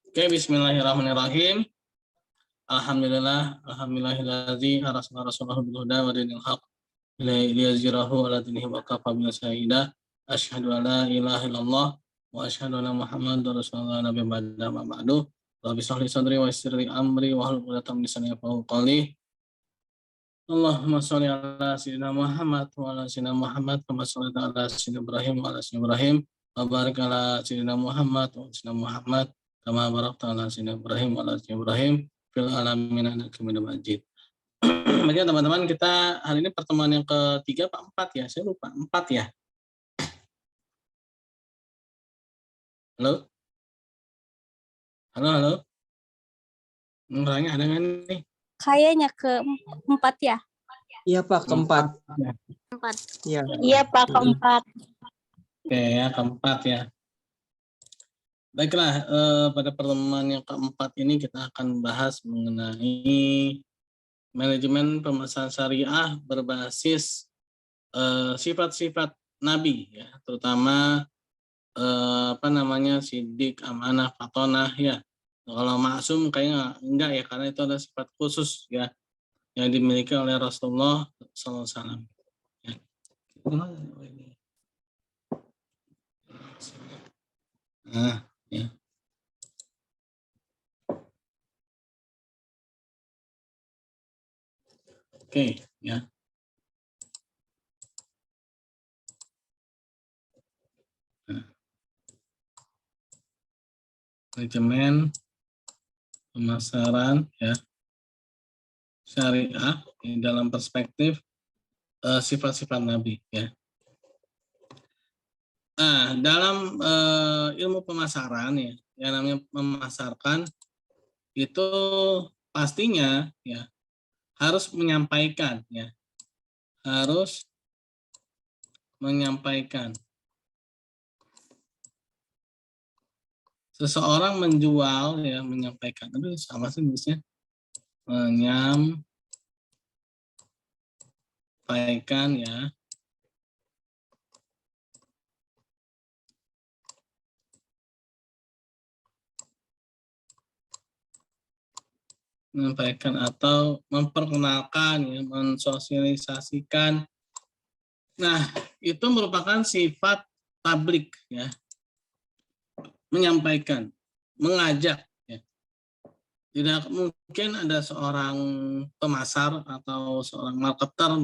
Oke, bismillahirrahmanirrahim. Alhamdulillahilladzi arsala rasulahu bil huda wa dinil haq liyuzhirahu 'ala dinihi wa kafa billahi shahida. Asyhadu an la ilaha illallah wa asyhadu anna Muhammadar rasulullah nabi ba'du. Rabbi shrah li sadri wa yassir li amri wa hlul 'uqdatam min lisani yafqahu qawli. Allahumma shalli ala sayyidina Muhammad wa ala sayyidina Muhammad kama shallaita ala sayyidina Ibrahim wa ala sayyidina Ibrahim wa barik ala sayyidina Muhammad wa ala sayyidina Muhammad kama barakta ala sayyidina Ibrahim wa ala sayyidina Ibrahim fil alamin innaka Hamidum Majid. Baiklah teman-teman, kita hari ini pertemuan yang ketiga Pak 4 ya. Saya lupa 4 ya. Halo? Halo? Orangnya ada nggak nih? Kayaknya keempat ya. Iya Pak, keempat. Keempat. Iya. Iya Pak, keempat. Oke ya, keempat ya. Baiklah, pada pertemuan yang keempat ini kita akan bahas mengenai manajemen pemasaran syariah berbasis sifat-sifat Nabi ya, terutama sidik, amanah, fatonah ya. Kalau maksum kayaknya enggak ya, karena itu ada sifat khusus ya yang dimiliki oleh Rasulullah SAW. Ya. Nah, ya. Oke, ya. Nah. Manajemen pemasaran ya syariah dalam perspektif sifat-sifat Nabi ya. Nah, dalam ilmu pemasaran ya, yang namanya memasarkan itu pastinya ya harus menyampaikan ya. Harus menyampaikan. Seseorang menjual ya, menyampaikan. Aduh, sama sih nulisnya. Menyampaikan ya. Menyampaikan atau memperkenalkan ya, mensosialisasikan. Nah, itu merupakan sifat tablik ya. Menyampaikan, mengajak ya. Tidak mungkin ada seorang pemasar atau seorang marketer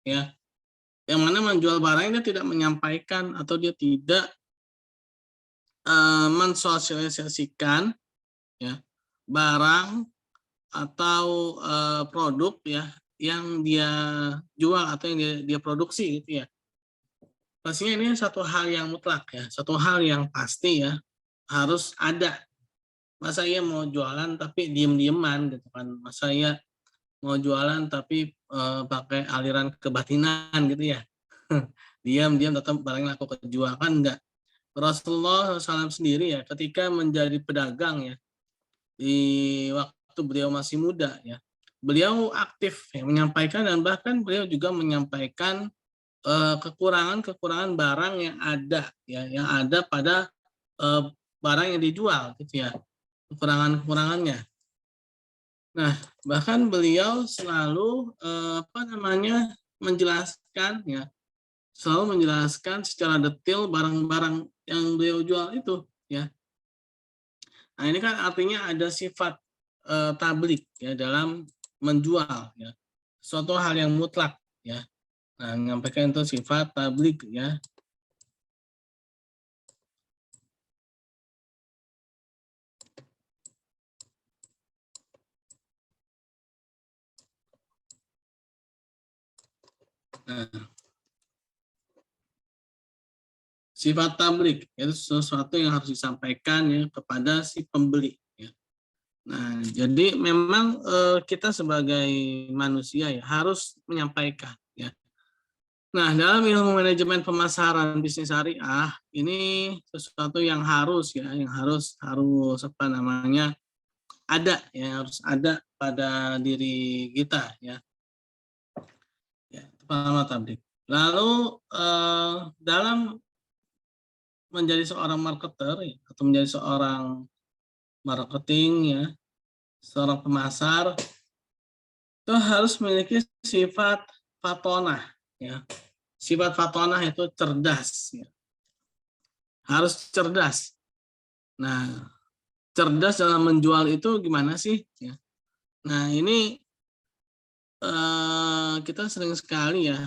ya yang mana menjual barangnya tidak menyampaikan atau dia tidak mensosialisasikan ya barang atau produk ya yang dia jual atau yang dia produksi gitu ya. Pastinya ini satu hal yang mutlak ya, satu hal yang pasti ya, harus ada. Masa iya mau jualan tapi diem-dieman gitu kan, masa iya mau jualan tapi pakai aliran kebatinan gitu ya. Diam-diam tetap barangnya laku kejual kan enggak. Rasulullah SAW sendiri ya ketika menjadi pedagang ya di waktu beliau masih muda ya, beliau aktif ya, menyampaikan dan bahkan beliau juga menyampaikan kekurangan-kekurangan barang yang ada ya, yang ada pada barang yang dijual gitu ya, kekurangan-kekurangannya. Nah, bahkan beliau selalu menjelaskan ya, selalu menjelaskan secara detail barang-barang yang beliau jual itu ya. Nah, ini kan artinya ada sifat tablik ya dalam menjual ya. Suatu hal yang mutlak ya. Nah, menyampaikan itu sifat tablik ya. Nah, sifat tablik itu sesuatu yang harus disampaikan ya kepada si pembeli ya. Nah, jadi memang kita sebagai manusia ya harus menyampaikan ya. Nah, dalam ilmu manajemen pemasaran bisnis syariah ini sesuatu yang harus ya, yang harus ada ya, harus ada pada diri kita ya. Ya, itu pertama tablik. Lalu dalam menjadi seorang marketer ya, atau menjadi seorang marketing ya, seorang pemasar itu harus memiliki sifat fatonah ya. Sifat fatonah itu cerdas ya. Harus cerdas. Nah, cerdas dalam menjual itu gimana sih ya. Nah, ini kita sering sekali ya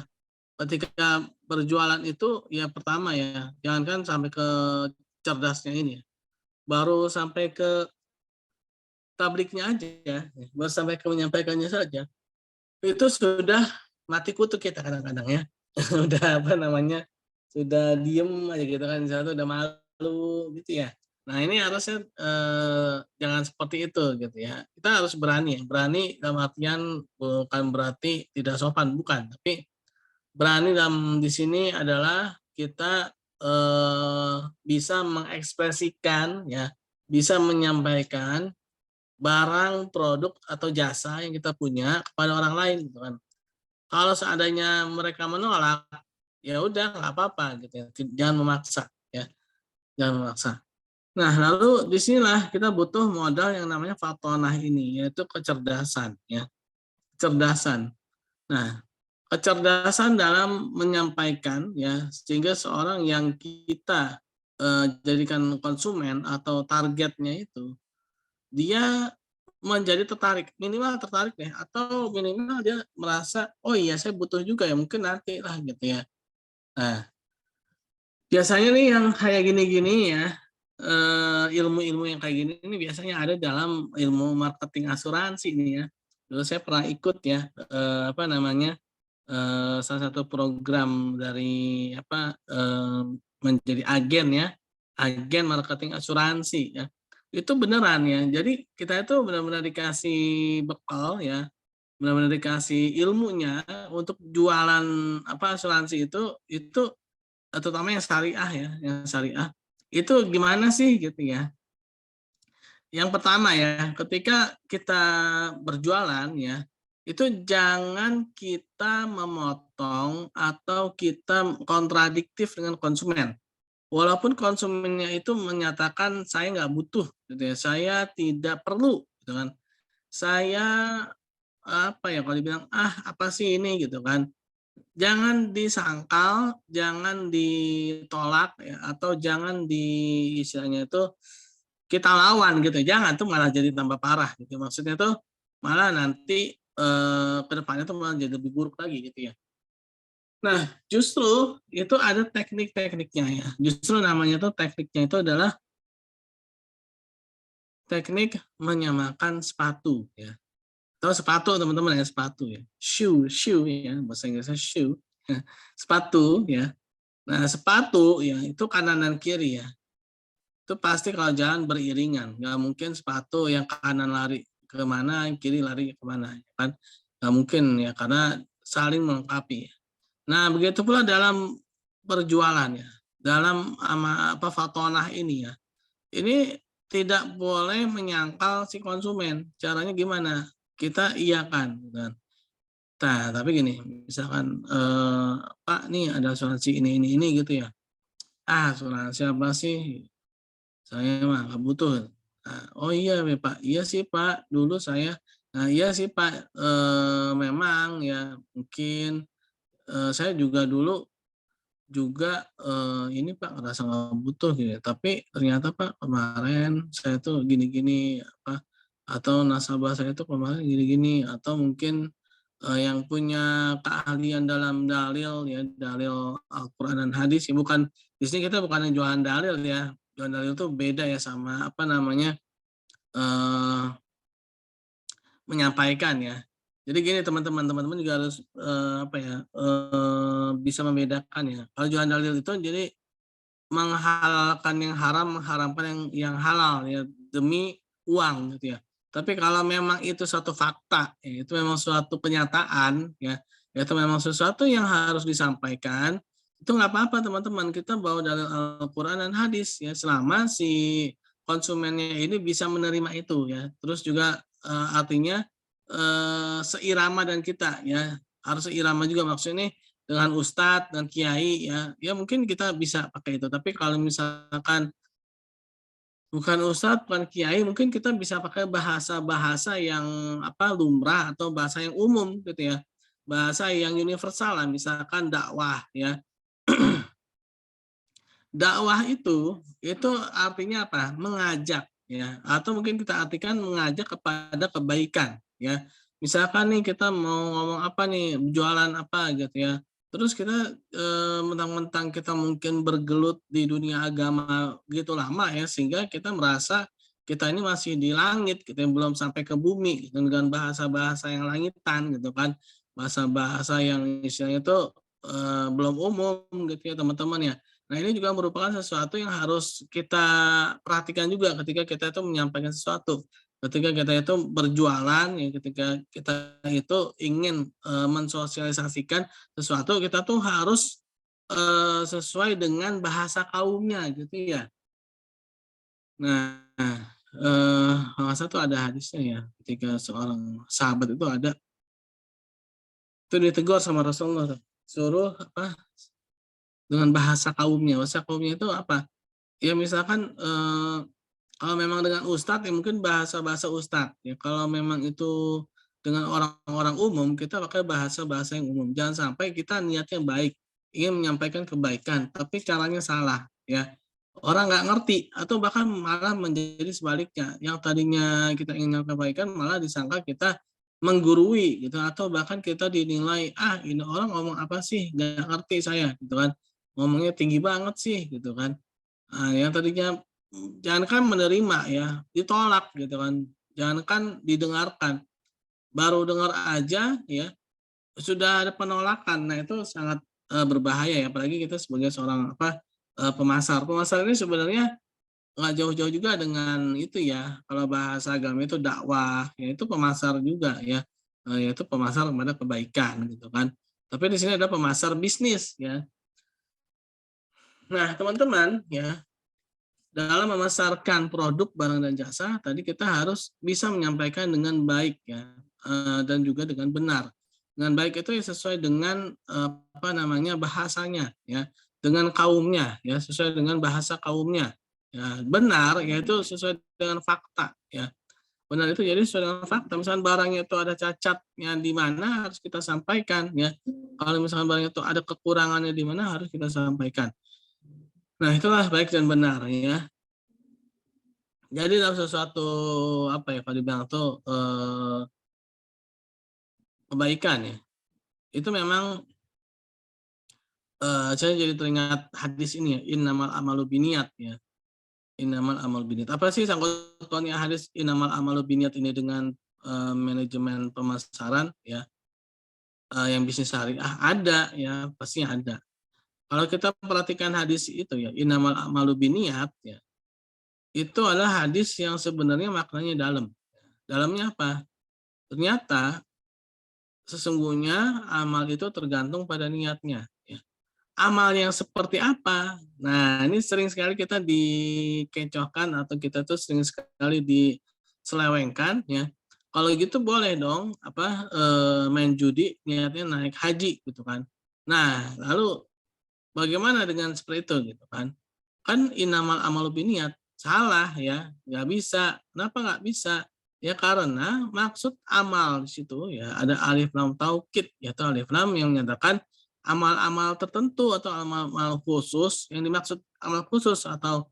ketika berjualan itu ya pertama ya, jangankan sampai ke cerdasnya ini ya. Baru sampai ke tabliknya aja ya, baru sampai ke menyampaikannya saja. Itu sudah mati kutu kita kadang-kadang ya. Udah apa namanya? Sudah diem aja gitu kan, misalnya udah malu gitu ya. Nah, ini harusnya jangan seperti itu gitu ya. Kita harus berani ya. Berani dalam artian bukan berarti tidak sopan, bukan, tapi berani dalam di sini adalah kita bisa mengekspresikan ya, bisa menyampaikan barang, produk atau jasa yang kita punya kepada orang lain gitu kan. Kalau seandainya mereka menolak, ya udah nggak apa-apa gitu ya. Jangan memaksa ya, jangan memaksa. Nah, lalu disinilah kita butuh modal yang namanya fatonah ini, yaitu kecerdasan ya, kecerdasan. Nah, kecerdasan dalam menyampaikan ya, sehingga seorang yang kita jadikan konsumen atau targetnya itu dia menjadi tertarik, minimal tertarik deh, atau minimal dia merasa oh iya saya butuh juga ya, mungkin nanti lah gitu ya. Nah, biasanya nih yang kayak gini-gini ya, ilmu-ilmu yang kayak gini ini biasanya ada dalam ilmu marketing asuransi nih ya. Dulu saya pernah ikut ya, apa namanya, salah satu program dari apa, menjadi agen ya, agen marketing asuransi ya. Itu beneran ya. Jadi kita itu benar-benar dikasih bekal ya, benar-benar dikasih ilmunya untuk jualan apa asuransi itu terutama yang syariah ya, yang syariah. Itu gimana sih gitu ya. Yang pertama ya, ketika kita berjualan ya, itu jangan kita memotong atau kita kontradiktif dengan konsumen. Walaupun konsumennya itu menyatakan saya nggak butuh, gitu ya, saya tidak perlu, gitu kan. Saya apa ya kalau dibilang apa sih ini gitu kan. Jangan disangkal, jangan ditolak ya, atau jangan di istilahnya itu kita lawan gitu, jangan tuh malah jadi tambah parah gitu. Maksudnya tuh malah nanti ke depannya tuh malah jadi lebih buruk lagi gitu ya. Nah, justru itu ada teknik-tekniknya ya. Justru namanya tuh tekniknya itu adalah teknik menyamakan sepatu ya. Tahu sepatu teman-teman ya, sepatu ya. Shoe ya, bahasa Inggrisnya shoe. Sepatu ya. Nah, sepatu ya itu kanan dan kiri ya. Itu pasti kalau jalan beriringan, nggak mungkin sepatu yang kanan lari ke mana, kiri lari ke mana, ya kan? Nggak mungkin ya, karena saling melengkapi. Nah, begitu pula dalam perjualan ya, dalam apa fatonah ini ya, ini tidak boleh menyangkal si konsumen. Caranya gimana? Kita iyakan, gitu kan. Nah, tapi gini, misalkan Pak nih ada asuransi ini gitu ya. Asuransi apa sih? Saya mah nggak butuh. Nah, oh iya ya Pak, iya sih Pak, dulu saya iya sih Pak, memang ya mungkin, saya juga dulu juga, ini Pak ngerasa nggak butuh gitu ya, tapi ternyata Pak kemarin saya tuh gini-gini apa, atau nasabah saya tuh kemarin gini-gini, atau mungkin, yang punya keahlian dalam dalil ya, dalil Al-Qur'an dan hadis ya, bukan di sini kita bukan jualan dalil ya, jualan dalil itu beda ya sama apa namanya, eee, menyampaikan ya. Jadi gini teman-teman juga harus, apa ya, bisa membedakan ya. Kalau jualan dalil itu jadi menghalalkan yang haram, mengharamkan yang halal ya, demi uang gitu ya. Tapi kalau memang itu suatu fakta, ya itu memang suatu kenyataan ya, itu memang sesuatu yang harus disampaikan, itu nggak apa-apa teman-teman, kita bawa dalil Al-Qur'an dan hadis ya, selama si konsumennya ini bisa menerima itu ya. Terus juga, artinya, seirama dan kita ya, harus seirama juga maksudnya dengan ustadz dan kiai ya, ya mungkin kita bisa pakai itu. Tapi kalau misalkan bukan ustadz, bukan kiai, mungkin kita bisa pakai bahasa-bahasa yang lumrah atau bahasa yang umum gitu ya. Bahasa yang universal lah, misalkan dakwah ya. Dakwah itu artinya apa? Mengajak ya, atau mungkin kita artikan mengajak kepada kebaikan ya. Misalkan nih kita mau ngomong apa nih, jualan apa gitu ya. Terus kita mentang-mentang kita mungkin bergelut di dunia agama gitu lama ya, sehingga kita merasa kita ini masih di langit gitu yang belum sampai ke bumi gitu, dengan bahasa-bahasa yang langitan gitu kan. Bahasa-bahasa yang istilahnya itu belum umum gitu ya teman-teman ya. Nah, ini juga merupakan sesuatu yang harus kita perhatikan juga ketika kita itu menyampaikan sesuatu. Ketika kita itu berjualan, ya ketika kita itu ingin mensosialisasikan sesuatu, kita tuh harus sesuai dengan bahasa kaumnya gitu ya. Nah, kalau nggak salah tuh ada hadisnya ya, ketika seorang sahabat itu itu ditegur sama Rasulullah tuh, suruh dengan bahasa kaumnya. Bahasa kaumnya itu apa? Ya misalkan, kalau memang dengan ustadz ya mungkin bahasa-bahasa ustadz ya, kalau memang itu dengan orang-orang umum, kita pakai bahasa-bahasa yang umum. Jangan sampai kita niatnya baik, ingin menyampaikan kebaikan, tapi caranya salah ya. Orang nggak ngerti atau bahkan malah menjadi sebaliknya, yang tadinya kita ingin kebaikan malah disangka kita menggurui gitu, atau bahkan kita dinilai, "Ah, ini orang ngomong apa sih? Nggak ngerti saya," gitu kan. "Ngomongnya tinggi banget sih," gitu kan. Yang tadinya jangankan menerima ya, ditolak gitu kan, jangankan didengarkan, baru dengar aja ya, sudah ada penolakan. Nah itu sangat, berbahaya ya, apalagi kita sebagai seorang pemasar. Pemasar ini sebenarnya nggak jauh-jauh juga dengan itu ya, kalau bahasa agama itu dakwah, ya itu pemasar juga ya, yaitu pemasar kepada kebaikan gitu kan. Tapi di sini ada pemasar bisnis ya. Nah teman-teman ya, dalam memasarkan produk, barang, dan jasa, tadi kita harus bisa menyampaikan dengan baik ya, dan juga dengan benar. Dengan baik itu ya sesuai dengan, bahasanya ya, dengan kaumnya ya, sesuai dengan bahasa kaumnya. Ya, benar yaitu sesuai dengan fakta ya. Benar itu jadi sesuai dengan fakta, misalkan barangnya itu ada cacatnya di mana harus kita sampaikan ya. Kalau misalkan barangnya itu ada kekurangannya di mana harus kita sampaikan. Nah, itulah baik dan benar ya. Jadi dalam sesuatu kalau dibilang tuh kebaikan ya, itu memang saya jadi teringat hadis ini ya, innamal amalu binniyat ya, innamal amalu binniyat. Apa sih sangkut pautnya hadis innamal amalu binniyat ini dengan manajemen pemasaran ya, yang bisnis syariah? Ada ya, pastinya ada. Kalau kita perhatikan hadis itu ya, innamal amalu binniyat ya, itu adalah hadis yang sebenarnya maknanya dalam. Dalamnya apa? Ternyata sesungguhnya amal itu tergantung pada niatnya ya. Amal yang seperti apa? Nah, ini sering sekali kita dikecohkan atau kita tuh sering sekali diselewengkan ya. Kalau gitu boleh dong main judi niatnya naik haji gitu kan. Nah, lalu bagaimana dengan seperti itu gitu kan? Kan innamal amalu binniyat, salah ya, nggak bisa. Kenapa nggak bisa? Ya karena maksud amal di situ ya ada alif lam taukid, yaitu alif lam yang menyatakan amal-amal tertentu atau amal-amal khusus. Yang dimaksud amal khusus atau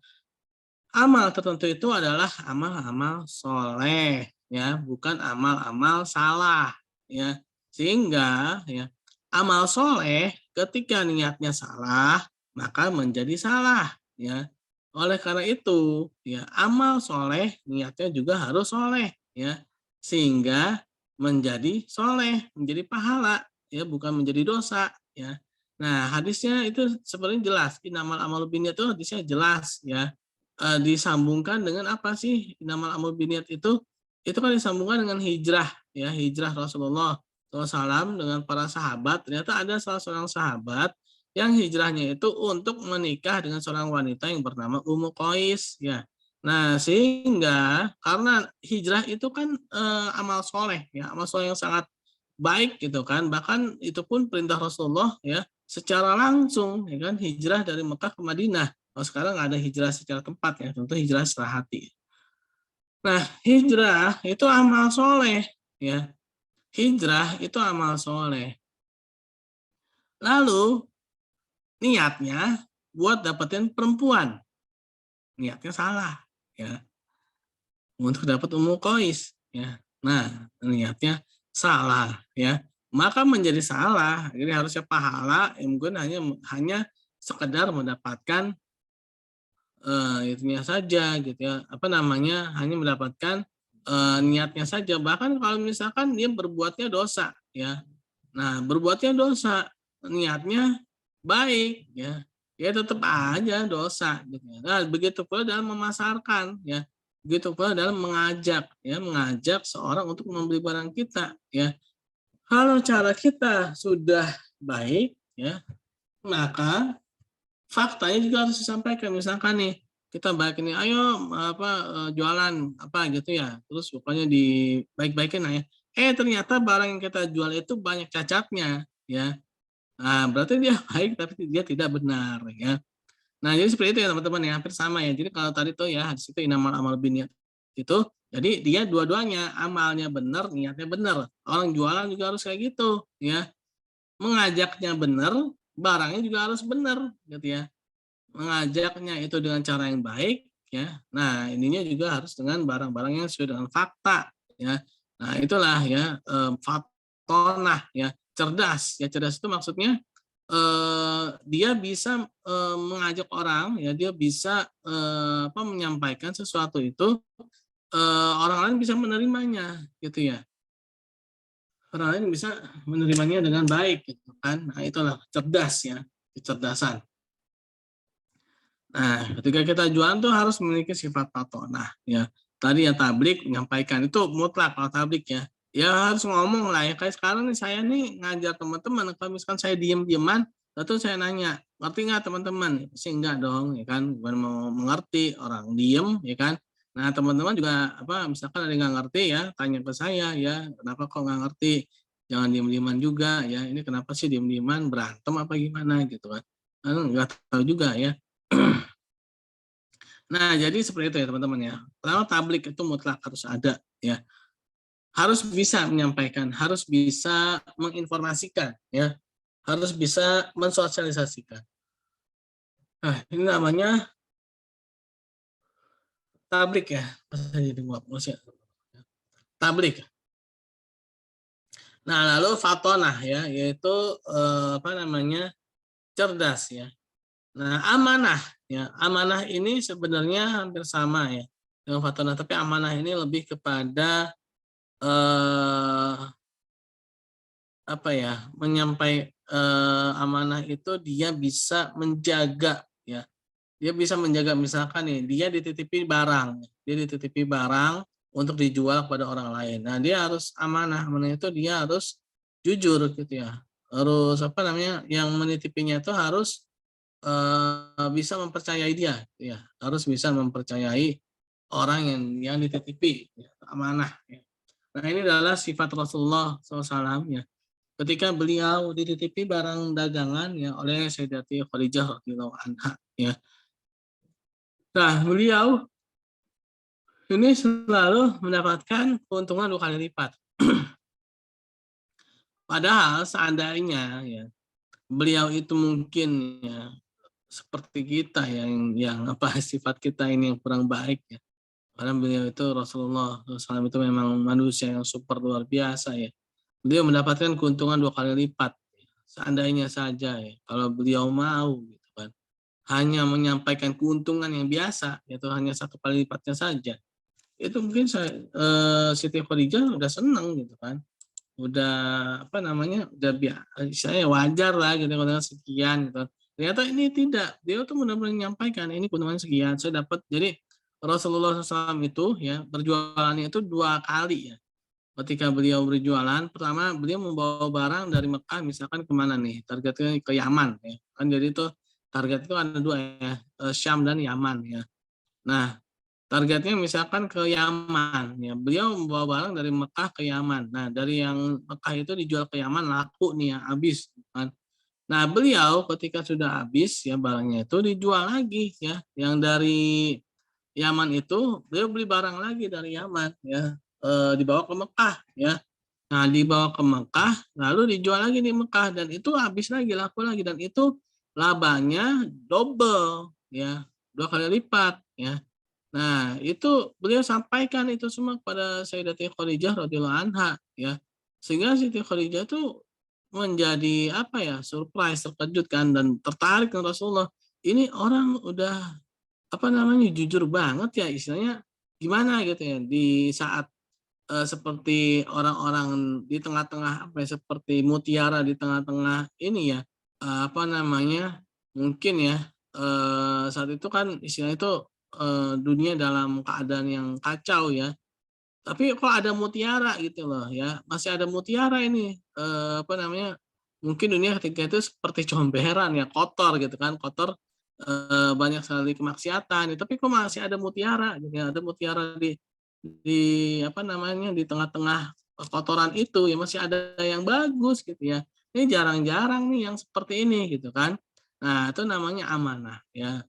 amal tertentu itu adalah amal-amal soleh ya, bukan amal-amal salah ya. Sehingga ya amal soleh ketika niatnya salah maka menjadi salah ya. Oleh karena itu ya amal soleh niatnya juga harus soleh ya, sehingga menjadi soleh, menjadi pahala ya, bukan menjadi dosa ya. Nah hadisnya itu sebenarnya jelas, innamal amalu binniyat itu hadisnya jelas ya. Disambungkan dengan apa sih innamal amalu binniyat itu kan disambungkan dengan hijrah ya, hijrah Rasulullah SAW dengan para sahabat. Ternyata ada salah seorang sahabat yang hijrahnya itu untuk menikah dengan seorang wanita yang bernama Ummu Qais ya. Nah, sehingga karena hijrah itu kan amal soleh ya, amal soleh yang sangat baik gitu kan. Bahkan itu pun perintah Rasulullah ya secara langsung ya kan, hijrah dari Mekah ke Madinah. Kalau sekarang nggak ada hijrah secara tempat ya, tentu hijrah secara hati. Nah, hijrah itu amal soleh ya. Hijrah itu amal soleh. Lalu niatnya buat dapetin perempuan, niatnya salah ya. Untuk dapat Ummul Qais ya. Nah, niatnya salah ya. Maka menjadi salah. Jadi harusnya pahala yang mungkin hanya sekedar mendapatkan itunya saja gitu ya. Apa namanya? Hanya mendapatkan niatnya saja. Bahkan kalau misalkan dia berbuatnya dosa ya. Nah, berbuatnya dosa, niatnya baik ya. Ya tetap aja dosa gitu ya. Nah, begitu pula dalam memasarkan ya. Begitu pula dalam mengajak ya, mengajak seorang untuk membeli barang kita ya. Kalau cara kita sudah baik ya, maka faktanya juga harus disampaikan. Misalkan nih, kita baik ini, ayo jualan apa gitu ya. Terus pokoknya dibaik-baikin lah ya. Ternyata barang yang kita jual itu banyak cacatnya ya. Nah, berarti dia baik tapi dia tidak benar ya. Nah, jadi seperti itu ya teman-teman ya, hampir sama ya. Jadi kalau tadi tuh ya hadis itu inamal amal biniat itu, jadi dia dua-duanya amalnya benar, niatnya benar. Orang jualan juga harus kayak gitu ya. Mengajaknya benar, barangnya juga harus benar gitu ya. Mengajaknya itu dengan cara yang baik ya. Nah, ininya juga harus dengan barang-barang yang sesuai dengan fakta ya. Nah, itulah ya fatonah ya, cerdas. Ya cerdas itu maksudnya dia bisa mengajak orang ya, dia bisa menyampaikan sesuatu itu orang lain bisa menerimanya gitu ya. Orang lain bisa menerimanya dengan baik gitu kan. Nah, itulah cerdas ya, kecerdasan. Nah, ketika kita jualan tuh harus memiliki sifat patonah ya. Tadi ya tablik menyampaikan itu mutlak kalau tablik ya. Ya harus ngomong lah ya. Kayak sekarang nih saya nih ngajar teman-teman, kalau misalkan saya diem-dieman, lalu saya nanya, ngerti nggak teman-teman? Pasti enggak dong, ya kan? Bukan mau mengerti, orang diem, ya kan? Nah teman-teman juga misalkan ada yang nggak ngerti ya, tanya ke saya ya, kenapa kok nggak ngerti? Jangan diem-dieman juga ya. Ini kenapa sih diem-dieman, berantem apa gimana gitu kan? Nggak tahu juga ya. Nah, jadi seperti itu ya teman-teman ya. Pertama tablik itu mutlak harus ada ya. Harus bisa menyampaikan, harus bisa menginformasikan ya. Harus bisa mensosialisasikan. Nah, ini namanya tablik ya. Jadi tablik. Nah, lalu fatonah ya, yaitu cerdas ya. Nah, amanah ya. Amanah ini sebenarnya hampir sama ya dengan fatonah, tapi amanah ini lebih kepada amanah itu dia bisa menjaga ya. Dia bisa menjaga misalkan nih dia dititipi barang untuk dijual kepada orang lain. Nah, dia harus amanah. Amanah itu dia harus jujur gitu ya. Harus yang menitipinya itu harus bisa mempercayai dia ya. Harus bisa mempercayai orang yang dititipi ya, amanah ya. Nah, ini adalah sifat Rasulullah SAW ya. Ketika beliau dititipi barang dagangan ya oleh Sayyidati Khadijah radhiyallahu anha ya. Nah, beliau ini selalu mendapatkan keuntungan 2 kali lipat. Padahal seandainya ya beliau itu mungkin ya seperti kita yang sifat kita ini yang kurang baik ya. Karena beliau itu Rasulullah SAW itu memang manusia yang super luar biasa ya. Beliau mendapatkan keuntungan 2 kali lipat. Seandainya saja ya, kalau beliau mau gitu kan. Hanya menyampaikan keuntungan yang biasa, yaitu hanya 1 kali lipatnya saja. Itu mungkin Siti Khadijah udah senang gitu kan. Udah saya wajar lah gitu kalau sekian gitu. Ternyata ini tidak. Dia tuh benar-benar menyampaikan ini keuntungan sekian saya dapat. Jadi Rasulullah SAW itu ya berjualannya itu 2 kali ya. Ketika beliau berjualan, pertama beliau membawa barang dari Mekah misalkan kemana nih? Targetnya ke Yaman ya. Kan jadi itu target itu ada 2 ya, Syam dan Yaman ya. Nah, targetnya misalkan ke Yaman ya. Beliau membawa barang dari Mekah ke Yaman. Nah, dari yang Mekah itu dijual ke Yaman laku nih ya, habis kan. Nah, beliau ketika sudah habis ya barangnya itu dijual lagi ya. Yang dari Yaman itu beliau beli barang lagi dari Yaman ya, dibawa ke Mekah ya. Nah, dibawa ke Mekah lalu dijual lagi di Mekah dan itu habis lagi, laku lagi dan itu labanya double ya, 2 kali lipat ya. Nah, itu beliau sampaikan itu semua kepada Sayyidatuna Khadijah radhiyallahu anha ya. Sehingga Siti Khadijah itu menjadi apa ya, surprise, terkejut kan dan tertarik dengan Rasulullah. Ini orang udah apa namanya, jujur banget ya istilahnya gimana gitu ya di saat seperti orang-orang di tengah-tengah apa ya, seperti mutiara di tengah-tengah ini ya, apa namanya, mungkin ya, saat itu kan istilahnya itu, dunia dalam keadaan yang kacau ya, tapi kok ada mutiara gitu loh ya, masih ada mutiara ini, apa namanya, mungkin dunia ketika itu seperti comberan ya, kotor gitu kan, kotor, banyak sekali kemaksiatan, tapi kok masih ada mutiara gitu ya, ada mutiara di apa namanya, di tengah-tengah kotoran itu ya masih ada yang bagus gitu ya. Ini jarang-jarang nih yang seperti ini gitu kan. Nah, itu namanya amanah ya,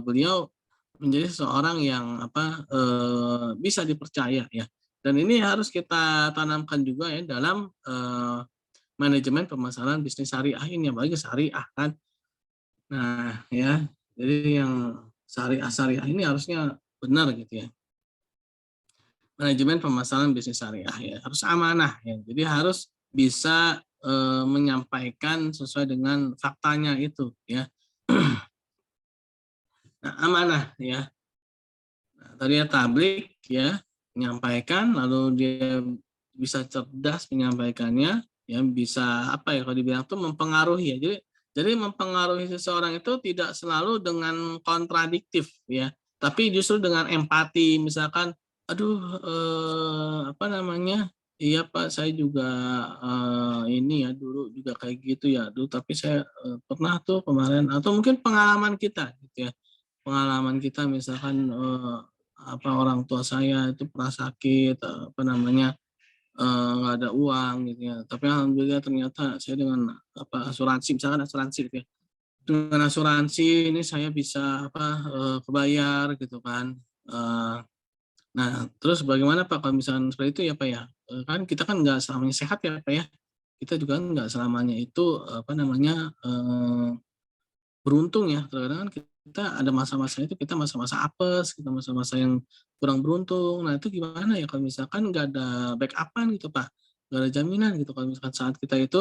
beliau menjadi seseorang yang apa, bisa dipercaya ya. Dan ini harus kita tanamkan juga ya dalam, manajemen pemasaran bisnis syariah ini, apalagi syariah kan. Nah ya, jadi yang syariah-syariah ini harusnya benar gitu ya. Manajemen pemasaran bisnis syariah ya, harus amanah ya. Jadi harus bisa, menyampaikan sesuai dengan faktanya itu ya. Nah, amanah ya. Nah, tadi ya tablik ya, menyampaikan lalu dia bisa cerdas menyampaikannya, ya bisa apa ya kalau dibilang tuh mempengaruhi ya. Jadi mempengaruhi seseorang itu tidak selalu dengan kontradiktif ya, tapi justru dengan empati misalkan, "Aduh, apa namanya, iya Pak saya juga, ini ya dulu juga kayak gitu ya, aduh tapi saya, pernah tuh kemarin," atau mungkin pengalaman kita gitu ya. Pengalaman kita misalkan, apa, orang tua saya itu pernah sakit, apa namanya, nggak ada uang gitu ya, tapi alhamdulillah ternyata saya dengan, apa, asuransi, misalkan asuransi gitu ya, dengan asuransi ini saya bisa, apa, kebayar gitu kan, nah terus bagaimana Pak kalau misalkan seperti itu ya Pak ya, kan kita kan nggak selamanya sehat ya Pak ya, kita juga kan nggak selamanya itu, apa namanya, beruntung ya, terkadang kan kita ada masa-masa itu kita masa-masa apes, kita masa-masa yang kurang beruntung. Nah, itu gimana ya kalau misalkan nggak ada backup-an gitu, Pak, nggak ada jaminan gitu kalau misalkan saat kita itu,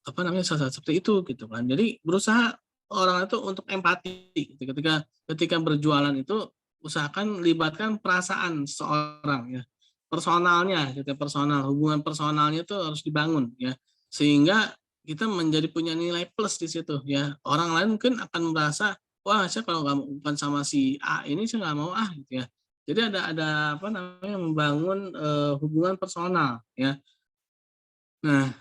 apa namanya, saat-saat seperti itu gitu kan. Jadi berusaha orang itu untuk empati gitu ketika ketika berjualan itu usahakan libatkan perasaan seseorang ya, personalnya gitu ya, personal, hubungan personalnya itu harus dibangun ya, sehingga kita menjadi punya nilai plus di situ ya. Orang lain mungkin akan merasa, "Wah, saya kalau nggak bukan sama si A ini saya nggak mau ah," gitu ya. Jadi ada apa namanya, membangun, hubungan personal ya. Nah,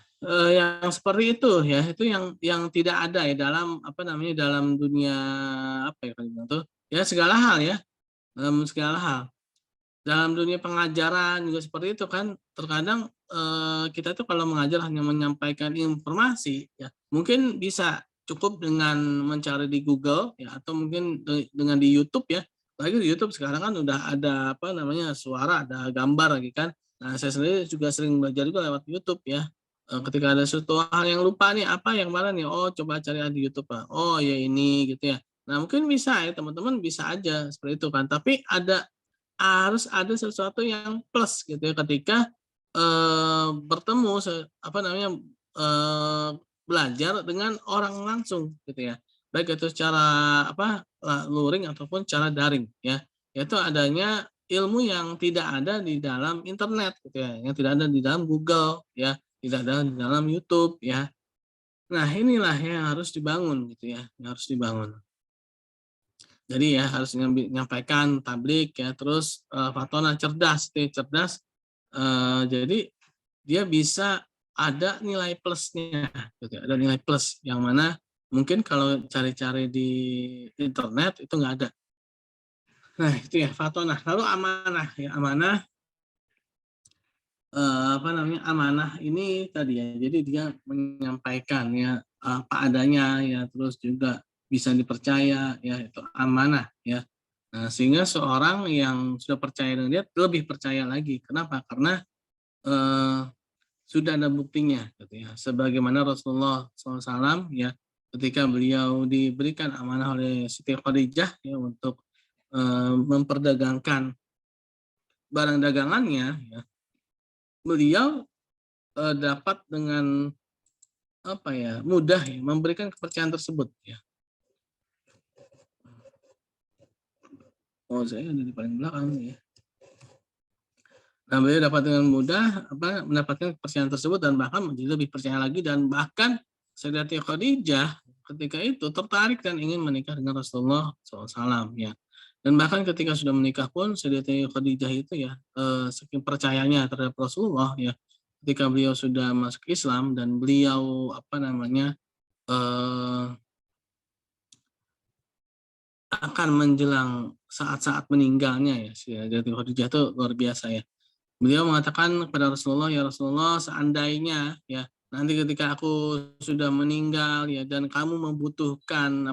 yang seperti itu ya, itu yang tidak ada ya dalam apa namanya, dalam dunia apa ya kalau dibilang tuh, ya segala hal ya, dalam segala hal. Dalam dunia pengajaran juga seperti itu kan, terkadang, kita tuh kalau mengajar hanya menyampaikan informasi ya, mungkin bisa cukup dengan mencari di Google ya, atau mungkin dengan di YouTube ya, apalagi di YouTube sekarang kan udah ada apa namanya, suara, ada gambar lagi kan. Nah, saya sendiri juga sering belajar juga lewat YouTube ya, ketika ada suatu hal yang lupa nih, apa yang mana nih, oh coba cari di YouTube, Pak, oh ya ini gitu ya. Nah, mungkin bisa ya teman-teman bisa aja seperti itu kan, tapi harus ada sesuatu yang plus gitu ya ketika, bertemu apa namanya, belajar dengan orang langsung gitu ya. Baik itu secara apa, luring ataupun secara daring ya. Yaitu adanya ilmu yang tidak ada di dalam internet gitu ya, yang tidak ada di dalam Google ya, tidak ada di dalam YouTube ya. Nah inilah yang harus dibangun gitu ya, yang harus dibangun. Jadi ya harus nyampaikan tablik ya, terus, Fatona cerdas nih, cerdas, jadi dia bisa ada nilai plusnya gitu ya, ada nilai plus yang mana mungkin kalau cari-cari di internet itu nggak ada. Nah itu ya Fatona, lalu amanah ya, amanah, apa namanya, amanah ini tadi ya, jadi dia menyampaikan ya, apa adanya ya, terus juga bisa dipercaya ya, itu amanah ya. Nah, sehingga seorang yang sudah percaya dengan dia lebih percaya lagi. Kenapa? Karena eh, sudah ada buktinya gitu ya. Sebagaimana Rasulullah SAW ya, ketika beliau diberikan amanah oleh Siti Khadijah ya untuk memperdagangkan barang dagangannya ya, beliau dapat dengan apa ya, mudah ya memberikan kepercayaan tersebut ya. Oh, saya ada di paling belakang nih ya. Nah, beliau dapat dengan mudah mendapatkan kepercayaan tersebut dan bahkan menjadi lebih percaya lagi, dan bahkan Sayyidatina Khadijah ketika itu tertarik dan ingin menikah dengan Rasulullah SAW ya. Dan bahkan ketika sudah menikah pun Sayyidatina Khadijah itu ya saking percayanya terhadap Rasulullah ya, ketika beliau sudah masuk Islam dan beliau eh, akan menjelang saat-saat meninggalnya ya, Sayyidatina Khadijah itu luar biasa ya. Beliau mengatakan kepada Rasulullah, "Ya Rasulullah, seandainya ya nanti ketika aku sudah meninggal ya dan kamu membutuhkan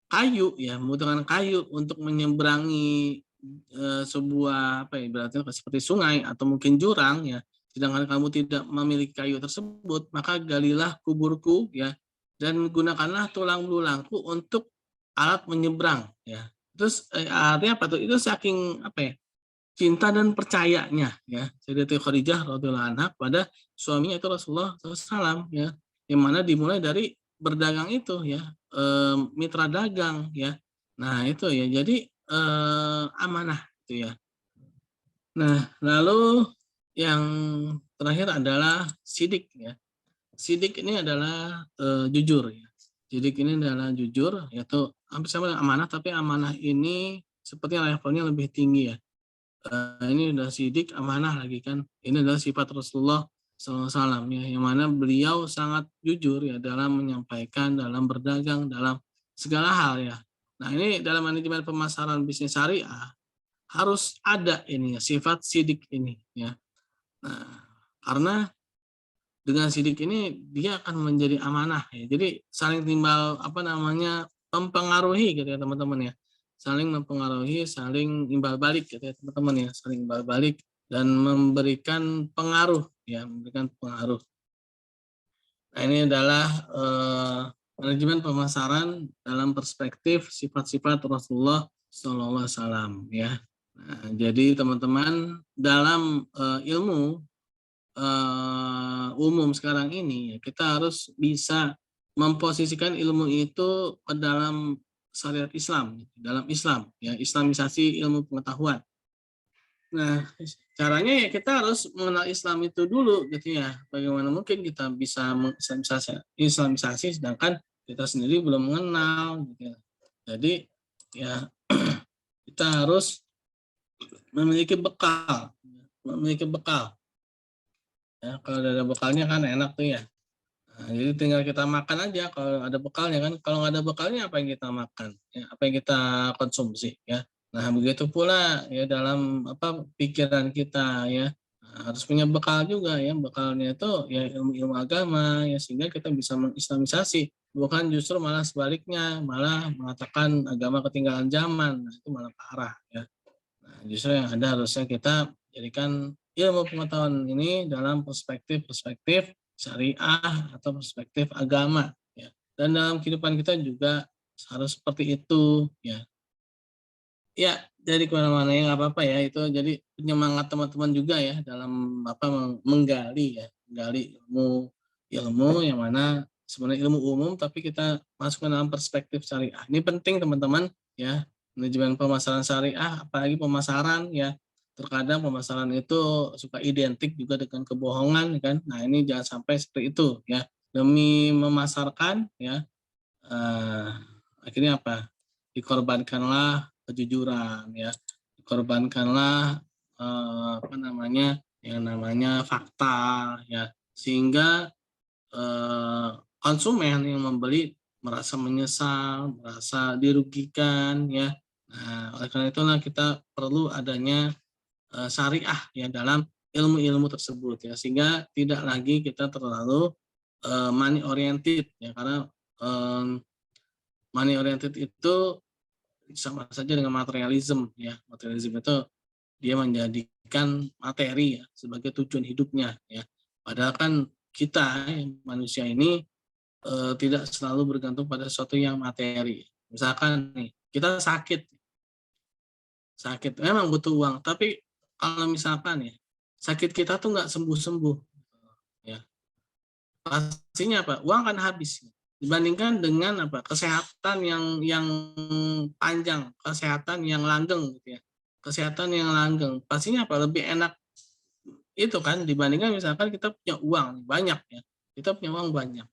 kayu ya, membutuhkan kayu untuk menyeberangi sebuah apa ya, berarti seperti sungai atau mungkin jurang ya, sedangkan kamu tidak memiliki kayu tersebut, maka galilah kuburku ya dan gunakanlah tulang belulangku untuk alat menyeberang ya." Terus artinya apa tuh? Itu saking apa ya, cinta dan percayanya ya Sayyidatina Khadijah radhiyallahu anha pada suaminya itu Rasulullah SAW ya, yang mana dimulai dari berdagang itu ya, mitra dagang ya. Nah itu ya, jadi amanah itu ya. Nah lalu yang terakhir adalah sidik ya. Sidik ini adalah jujur ya. Sidik ini adalah jujur, yaitu hampir sama dengan amanah, tapi amanah ini sepertinya levelnya lebih tinggi ya. Ini udah sidik, amanah lagi kan. Ini adalah sifat Rasulullah SAW ya, yang mana beliau sangat jujur ya dalam menyampaikan, dalam berdagang, dalam segala hal ya. Nah ini dalam manajemen pemasaran bisnis syariah harus ada ini ya, sifat sidik ini ya. Nah, karena dengan sidik ini dia akan menjadi amanah ya. Jadi saling timbal mempengaruhi gitu ya teman-teman ya. Saling mempengaruhi, saling imbal balik gitu ya teman-teman ya, saling imbal balik dan memberikan pengaruh ya, memberikan pengaruh. Nah, ini adalah manajemen pemasaran dalam perspektif sifat-sifat Rasulullah SAW ya. Nah, jadi teman-teman dalam ilmu umum sekarang ini ya, kita harus bisa memposisikan ilmu itu ke dalam syariat Islam, dalam Islam ya, islamisasi ilmu pengetahuan. Nah, caranya ya kita harus mengenal Islam itu dulu gitu ya. Bagaimana mungkin kita bisa mengislamisasi sedangkan kita sendiri belum mengenal gitu ya. Jadi ya kita harus memiliki bekal, ya. Kalau ada bekalnya kan enak tuh ya. Nah, jadi tinggal kita makan aja kalau ada bekalnya kan. Kalau nggak ada bekalnya apa yang kita makan? Ya, apa yang kita konsumsi ya. Nah, begitu pula ya dalam pikiran kita ya. Nah, harus punya bekal juga ya. Bekalnya itu ya ilmu-ilmu agama ya, sehingga kita bisa mengislamisasi. Bukan justru malah sebaliknya, malah mengatakan agama ketinggalan zaman. Nah, itu malah parah ya. Nah, justru yang ada harusnya kita jadikan ilmu pengetahuan ini dalam perspektif syariah atau perspektif agama ya. Dan dalam kehidupan kita juga harus seperti itu ya. Ya, jadi kemana-mana ya nggak apa-apa ya, itu jadi penyemangat teman-teman juga ya dalam menggali ilmu yang mana sebenarnya ilmu umum tapi kita masukkan dalam perspektif syariah. Ini penting teman-teman ya, manajemen pemasaran syariah, apalagi pemasaran ya. Terkadang pemasaran itu suka identik juga dengan kebohongan kan. Nah, ini jangan sampai seperti itu ya. Demi memasarkan ya, akhirnya apa? Dikorbankanlah kejujuran ya, dikorbankanlah yang namanya fakta ya, sehingga konsumen yang membeli merasa menyesal, merasa dirugikan ya. Nah, oleh karena itulah kita perlu adanya syariah ya dalam ilmu-ilmu tersebut ya, sehingga tidak lagi kita terlalu money oriented ya, karena money oriented itu sama saja dengan materialism ya. Materialism itu dia menjadikan materi ya sebagai tujuan hidupnya ya. Padahal kan kita manusia ini tidak selalu bergantung pada sesuatu yang materi. Misalkan nih, kita sakit memang butuh uang, tapi kalau misalkan ya sakit kita tuh nggak sembuh-sembuh ya, pastinya apa, uang akan habis dibandingkan dengan apa, kesehatan yang panjang, kesehatan yang langgeng gitu ya. Kesehatan yang langgeng pastinya apa, lebih enak itu kan dibandingkan misalkan kita punya uang banyak ya, kita punya uang banyak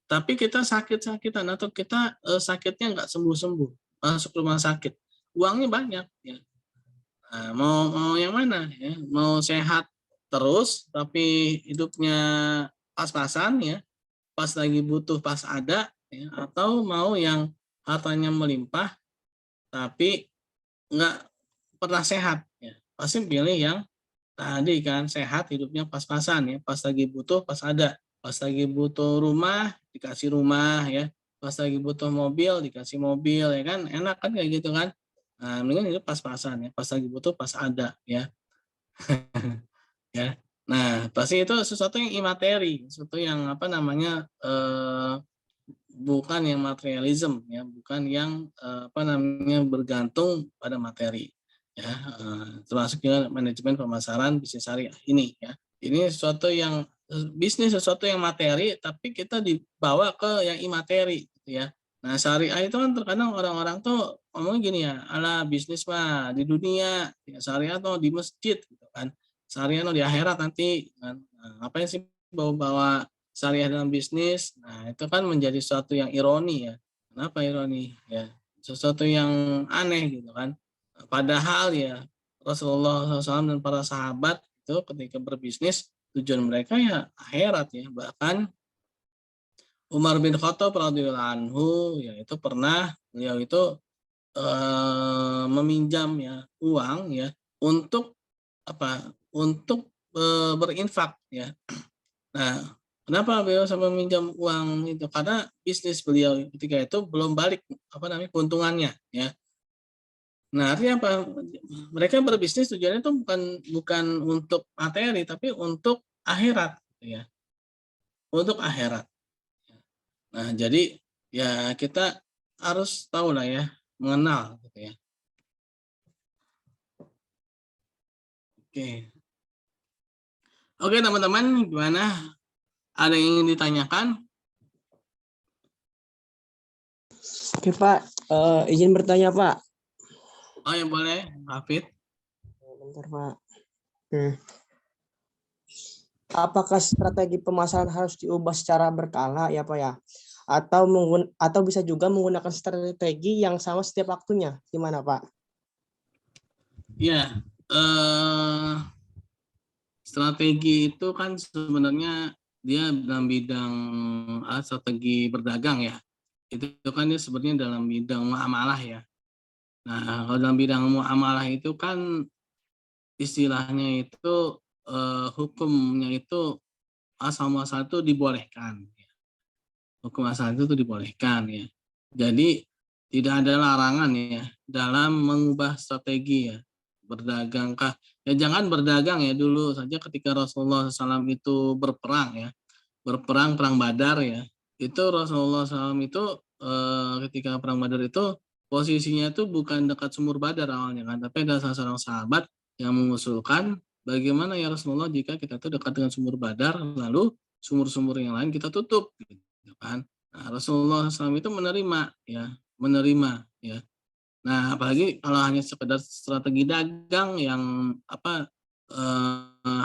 tapi kita sakit-sakitan atau kita sakitnya nggak sembuh-sembuh, masuk rumah sakit, uangnya banyak ya. Nah, mau yang mana ya? Mau sehat terus tapi hidupnya pas-pasan ya, pas lagi butuh pas ada ya, atau mau yang hartanya melimpah tapi nggak pernah sehat ya. Pasti pilih yang tadi kan, sehat hidupnya pas-pasan ya, pas lagi butuh pas ada. Pas lagi butuh rumah dikasih rumah ya, pas lagi butuh mobil dikasih mobil ya kan, enak kan kayak gitu kan. Nah, mendingan itu pas-pasan ya, pas lagi butuh pas ada ya. Ya. Nah, pasti itu sesuatu yang imateri, sesuatu yang apa namanya bukan yang materialism ya, bukan yang apa namanya bergantung pada materi ya, termasuk juga manajemen pemasaran bisnis syariah ini ya. Ini sesuatu yang bisnis sesuatu yang materi tapi kita dibawa ke yang imateri gitu ya. Nah, syariah itu kan terkadang orang-orang tuh ngomong gini ya, ala bisnis mah di dunia, ya syariah tuh di masjid gitu kan. Syariah tuh di akhirat nanti kan. Nah, ngapain sih bawa-bawa syariah dalam bisnis? Nah, itu kan menjadi sesuatu yang ironi ya. Kenapa ironi? Ya, sesuatu yang aneh gitu kan. Padahal ya Rasulullah SAW dan para sahabat itu ketika berbisnis tujuan mereka ya akhirat ya. Bahkan Umar bin Khattab radhiyallahu anhu ya itu pernah beliau itu meminjam ya uang ya untuk apa? Untuk berinfak ya. Nah, kenapa beliau sampai meminjam uang itu? Karena bisnis beliau ketika itu belum balik apa namanya keuntungannya ya. Nah, artinya apa? Mereka berbisnis tujuannya itu bukan bukan untuk materi tapi untuk akhirat gitu ya. Untuk akhirat. Nah, jadi ya kita harus tahu lah ya, mengenal gitu ya. Oke. Oke, teman-teman, gimana? Ada yang ingin ditanyakan? Oke Pak, izin bertanya Pak. Oh ya boleh, Hafid. Bentar Pak. Apakah strategi pemasaran harus diubah secara berkala ya Pak ya? Atau bisa juga menggunakan strategi yang sama setiap waktunya? Gimana Pak? Ya, strategi itu kan sebenarnya dia dalam bidang strategi berdagang ya. Itu kan dia sebenarnya dalam bidang muamalah ya. Nah, kalau dalam bidang muamalah itu kan istilahnya itu hukumnya itu asal muasal itu dibolehkan. Hukum asal itu dibolehkan ya. Jadi tidak ada larangan ya dalam mengubah strategi ya. Berdagangkah? Ya jangan berdagang ya, dulu saja ketika Rasulullah SAW itu berperang ya. Berperang perang Badar ya. Itu Rasulullah SAW itu ketika perang Badar itu posisinya itu bukan dekat sumur Badar awalnya kan, tapi ada salah seorang sahabat yang mengusulkan bagaimana ya Rasulullah jika kita tuh dekat dengan sumur Badar lalu sumur-sumur yang lain kita tutup gitu kan. Nah, Rasulullah SAW itu menerima ya. Nah, apalagi kalau hanya sekedar strategi dagang yang apa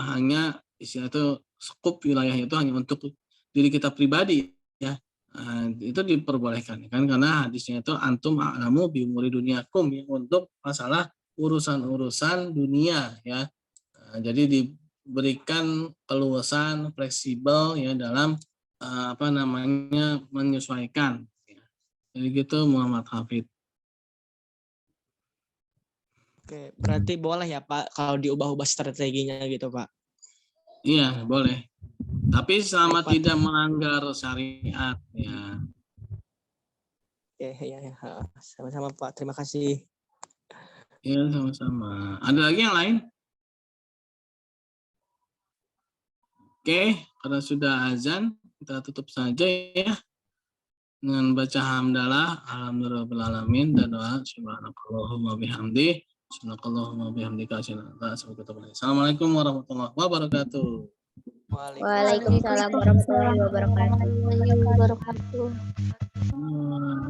hanya istilah itu skup wilayah itu hanya untuk diri kita pribadi ya. Nah, itu diperbolehkan kan karena hadisnya itu antum a'lamu bi umuri dunyakum ya, untuk masalah urusan-urusan dunia ya. Nah, jadi diberikan keluasan fleksibel ya dalam apa namanya menyesuaikan ya. Jadi gitu Muhammad Hafid. Oke, berarti boleh ya Pak kalau diubah-ubah strateginya gitu Pak? Iya, boleh. Tapi selama Baik, Pak. tidak melanggar syariat ya. Ya, sama-sama Pak. Terima kasih. Ya, sama-sama. Ada lagi yang lain? Oke, karena sudah azan, kita tutup saja ya. Dengan baca hamdalah, alhamdulillahirrahmanirrahim, dan doa subhanakallahumma bihamdi, subhanakallahumma bihamdika, assalamualaikum warahmatullahi wabarakatuh. Waalaikumsalam warahmatullahi wabarakatuh.